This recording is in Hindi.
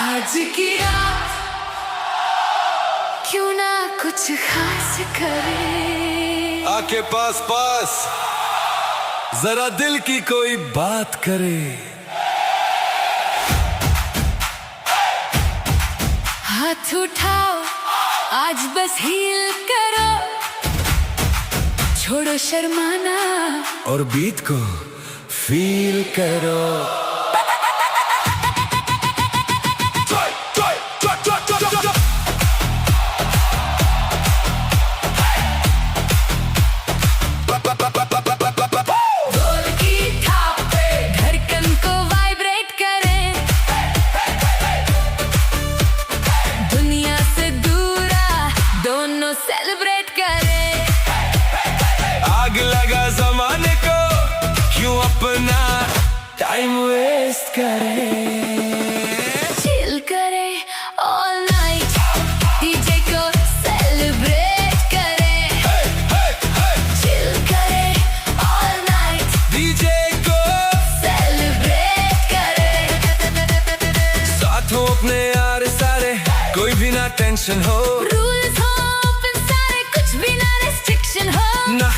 आज की रात क्यों ना कुछ खास करे, आके पास पास जरा दिल की कोई बात करे। हाथ उठाओ आज बस हील करो, छोड़ो शर्माना और बीट को फील करो। ढोल की थाप पे धड़कन को वाइब्रेट करें, दुनिया से दूरा दोनों सेलिब्रेट करें। आग लगा जमाने को क्यों अपना टाइम वेस्ट करें। चिल करें ऑल नाइट, डीजे को सेलिब्रेट करें। चिल करें ऑल नाइट, डीजे को सेलिब्रेट करें। साथ हो अपने यार सारे, कोई भी ना टेंशन हो, रूल्स हो ओपन सारे, कुछ भी ना रिस्ट्रिक्शन हो। ना